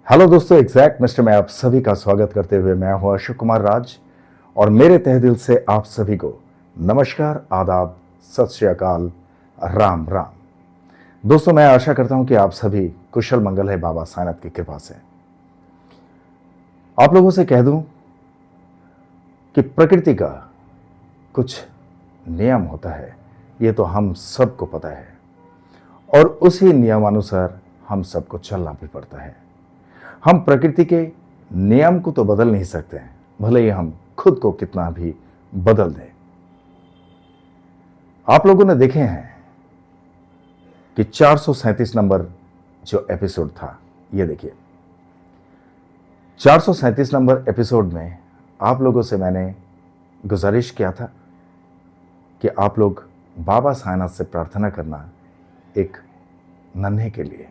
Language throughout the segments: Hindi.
हेलो दोस्तों, एग्जैक्ट मिस्टर में आप सभी का स्वागत करते हुए मैं हूं अशोक कुमार राज और मेरे तहे दिल से आप सभी को नमस्कार, आदाब, सत श्री अकाल, राम राम। दोस्तों, मैं आशा करता हूं कि आप सभी कुशल मंगल है बाबा साईनाथ की कृपा से। आप लोगों से कह दूं कि प्रकृति का कुछ नियम होता है, ये तो हम सबको पता है और उसी नियमानुसार हम सबको चलना भी पड़ता है। हम प्रकृति के नियम को तो बदल नहीं सकते हैं, भले ही हम खुद को कितना भी बदल दें। आप लोगों ने देखे हैं कि 437 नंबर जो एपिसोड था, ये देखिए 437 नंबर एपिसोड में आप लोगों से मैंने गुजारिश किया था कि आप लोग बाबा साईनाथ से प्रार्थना करना एक नन्हे के लिए।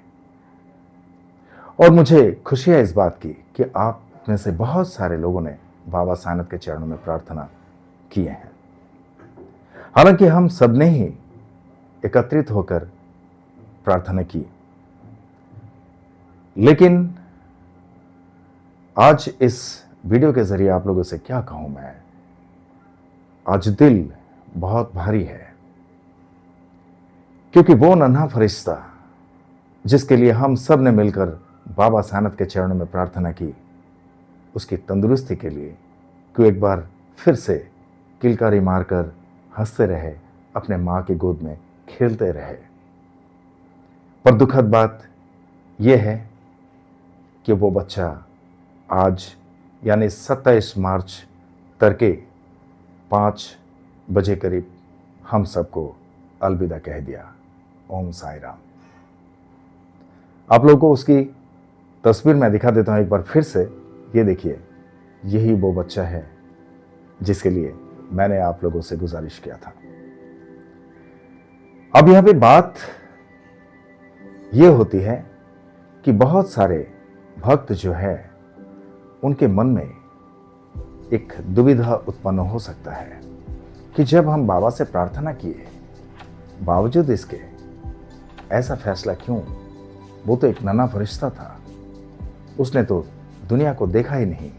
और मुझे खुशी है इस बात की कि आप में से बहुत सारे लोगों ने बाबा साईनाथ के चरणों में प्रार्थना किए हैं। हालांकि हम सब ने ही एकत्रित होकर प्रार्थना की, लेकिन आज इस वीडियो के जरिए आप लोगों से क्या कहूं मैं, आज दिल बहुत भारी है, क्योंकि वो नन्हा फरिश्ता जिसके लिए हम सब ने मिलकर बाबा साईनाथ के चरणों में प्रार्थना की, उसकी तंदुरुस्ती के लिए कि एक बार फिर से किलकारी मारकर हंसते रहे, अपने मां की गोद में खेलते रहे। पर दुखद बात यह है कि वो बच्चा आज यानी 27 मार्च तड़के 5 बजे करीब हम सबको अलविदा कह दिया। ओम साई राम। आप लोगों को उसकी तस्वीर मैं दिखा देता हूं एक बार फिर से। ये देखिए, यही वो बच्चा है जिसके लिए मैंने आप लोगों से गुजारिश किया था। अब यहां पे बात यह होती है कि बहुत सारे भक्त जो है उनके मन में एक दुविधा उत्पन्न हो सकता है कि जब हम बाबा से प्रार्थना किए, बावजूद इसके ऐसा फैसला क्यों? वो तो एक नन्हा फरिश्ता था, उसने तो दुनिया को देखा ही नहीं,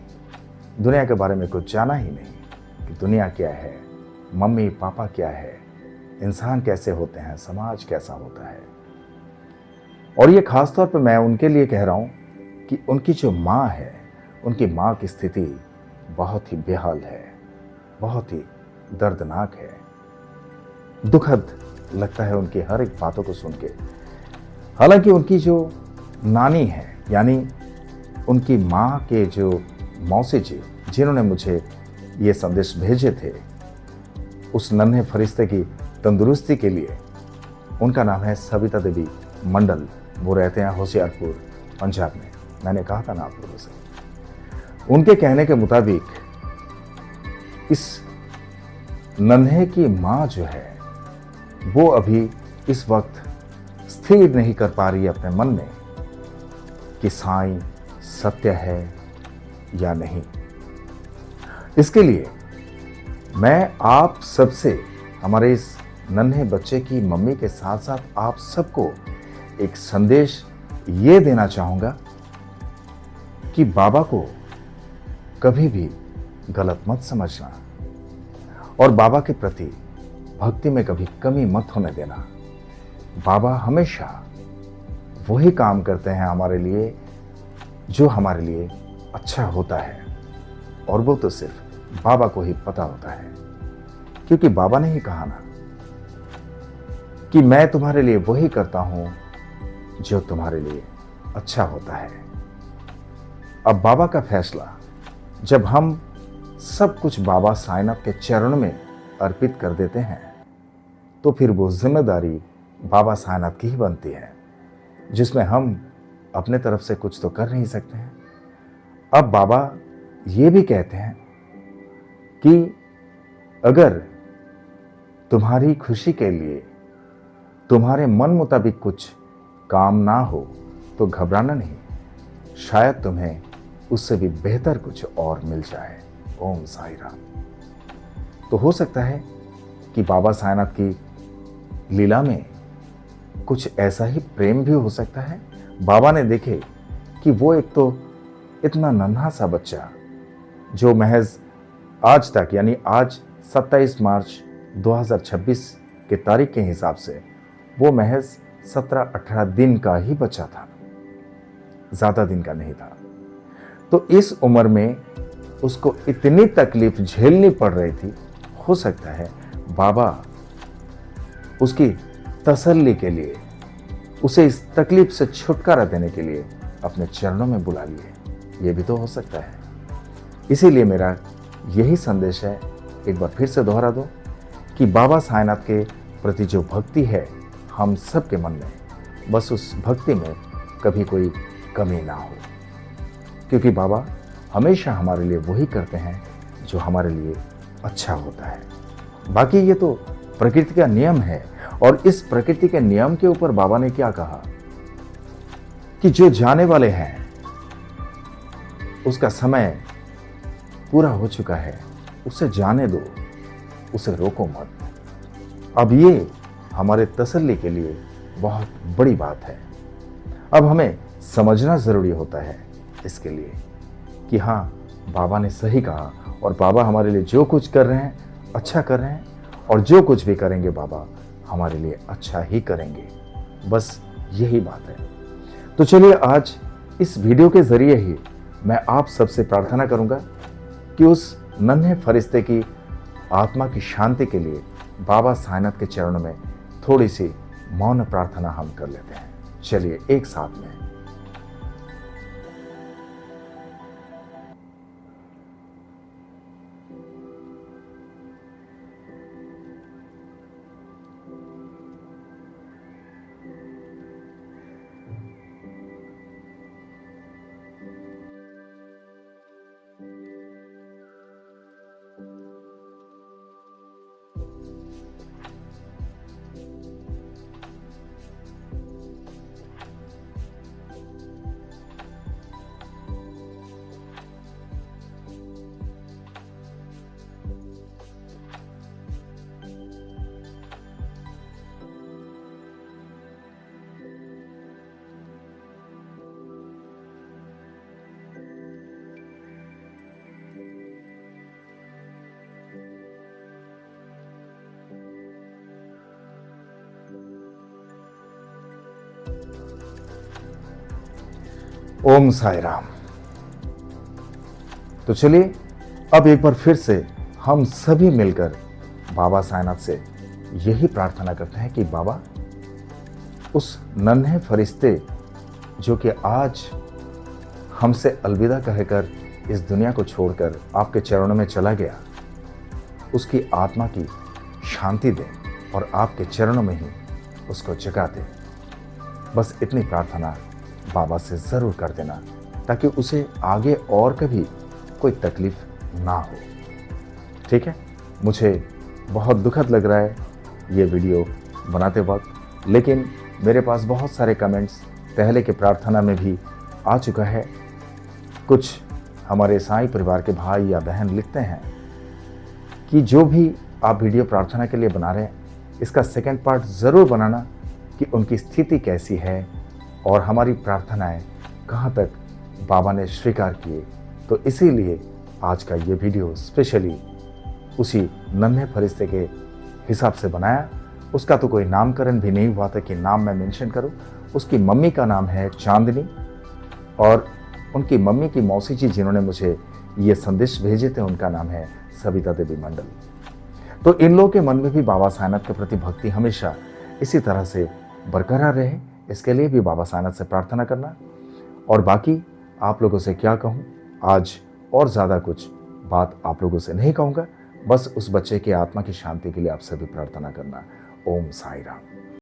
दुनिया के बारे में कुछ जाना ही नहीं कि दुनिया क्या है, मम्मी पापा क्या है, इंसान कैसे होते हैं, समाज कैसा होता है। और ये खास तौर पे मैं उनके लिए कह रहा हूं कि उनकी जो माँ है, उनकी माँ की स्थिति बहुत ही बेहाल है, बहुत ही दर्दनाक है। दुखद लगता है उनकी हर एक बातों को सुन के। हालांकि उनकी जो नानी है, यानी उनकी माँ के जो मौसी जी जिन्होंने मुझे ये संदेश भेजे थे, उस नन्हे फरिश्ते की तंदुरुस्ती के लिए, उनका नाम है सविता देवी मंडल। वो रहते हैं होशियारपुर, पंजाब में। मैंने कहा था ना आप लोगों से। उनके कहने के मुताबिक इस नन्हे की माँ जो है वो अभी इस वक्त स्थिर नहीं कर पा रही है अपने मन में कि साईं सत्य है या नहीं। इसके लिए मैं आप सबसे, हमारे इस नन्हे बच्चे की मम्मी के साथ साथ आप सबको एक संदेश ये देना चाहूंगा कि बाबा को कभी भी गलत मत समझना और बाबा के प्रति भक्ति में कभी कमी मत होने देना। बाबा हमेशा वही काम करते हैं हमारे लिए जो हमारे लिए अच्छा होता है, और वो तो सिर्फ बाबा को ही पता होता है, क्योंकि बाबा ने ही कहा ना कि मैं तुम्हारे लिए वही करता हूं जो तुम्हारे लिए अच्छा होता है। अब बाबा का फैसला जब हम सब कुछ बाबा साईनाथ के चरणों में अर्पित कर देते हैं, तो फिर वो जिम्मेदारी बाबा साईनाथ की ही बनती है, जिसमें हम अपने तरफ से कुछ तो कर नहीं सकते हैं। अब बाबा ये भी कहते हैं कि अगर तुम्हारी खुशी के लिए तुम्हारे मन मुताबिक कुछ काम ना हो तो घबराना नहीं, शायद तुम्हें उससे भी बेहतर कुछ और मिल जाए। ओम साई राम। तो हो सकता है कि बाबा साईनाथ की लीला में कुछ ऐसा ही प्रेम भी हो सकता है। बाबा ने देखे कि वो एक तो इतना नन्हा सा बच्चा जो महज आज तक यानी आज 27 मार्च 2026 के तारीख के हिसाब से वो महज 17-18 दिन का ही बच्चा था, ज़्यादा दिन का नहीं था। तो इस उम्र में उसको इतनी तकलीफ झेलनी पड़ रही थी। हो सकता है बाबा उसकी तसल्ली के लिए, उसे इस तकलीफ से छुटकारा देने के लिए अपने चरणों में बुला लिए। ये भी तो हो सकता है। इसीलिए मेरा यही संदेश है, एक बार फिर से दोहरा दो कि बाबा साईंनाथ के प्रति जो भक्ति है हम सब के मन में, बस उस भक्ति में कभी कोई कमी ना हो, क्योंकि बाबा हमेशा हमारे लिए वही करते हैं जो हमारे लिए अच्छा होता है। बाकी ये तो प्रकृति का नियम है, और इस प्रकृति के नियम के ऊपर बाबा ने क्या कहा कि जो जाने वाले हैं उसका समय पूरा हो चुका है, उसे जाने दो, उसे रोको मत। अब ये हमारे तसल्ली के लिए बहुत बड़ी बात है। अब हमें समझना जरूरी होता है इसके लिए कि हाँ, बाबा ने सही कहा, और बाबा हमारे लिए जो कुछ कर रहे हैं अच्छा कर रहे हैं, और जो कुछ भी करेंगे बाबा हमारे लिए अच्छा ही करेंगे। बस यही बात है। तो चलिए आज इस वीडियो के जरिए ही मैं आप सबसे प्रार्थना करूंगा कि उस नन्हे फरिश्ते की आत्मा की शांति के लिए बाबा साईंनाथ के चरणों में थोड़ी सी मौन प्रार्थना हम कर लेते हैं। चलिए एक साथ में। ओम साई राम। तो चलिए अब एक बार फिर से हम सभी मिलकर बाबा साईंनाथ से यही प्रार्थना करते हैं कि बाबा उस नन्हे फरिश्ते जो कि आज हमसे अलविदा कहकर इस दुनिया को छोड़कर आपके चरणों में चला गया, उसकी आत्मा की शांति दे और आपके चरणों में ही उसको जगा दे। बस इतनी प्रार्थना बाबा से ज़रूर कर देना, ताकि उसे आगे और कभी कोई तकलीफ ना हो। ठीक है। मुझे बहुत दुखद लग रहा है ये वीडियो बनाते वक्त, लेकिन मेरे पास बहुत सारे कमेंट्स पहले के प्रार्थना में भी आ चुका है। कुछ हमारे साईं परिवार के भाई या बहन लिखते हैं कि जो भी आप वीडियो प्रार्थना के लिए बना रहे हैं, इसका सेकंड पार्ट ज़रूर बनाना कि उनकी स्थिति कैसी है और हमारी प्रार्थनाएं कहाँ तक बाबा ने स्वीकार किए। तो इसीलिए आज का ये वीडियो स्पेशली उसी नन्हे फरिश्ते के हिसाब से बनाया। उसका तो कोई नामकरण भी नहीं हुआ था कि नाम मैं मेंशन करूं। उसकी मम्मी का नाम है चांदनी, और उनकी मम्मी की मौसी जी जिन्होंने मुझे ये संदेश भेजे थे, उनका नाम है सविता देवी मंडल। तो इन लोगों के मन में भी बाबा साईंनाथ के प्रति भक्ति हमेशा इसी तरह से बरकरार रहे, इसके लिए भी बाबा साईंनाथ से प्रार्थना करना। और बाकी आप लोगों से क्या कहूँ, आज और ज़्यादा कुछ बात आप लोगों से नहीं कहूँगा, बस उस बच्चे की आत्मा की शांति के लिए आप सभी प्रार्थना करना। ओम साई राम।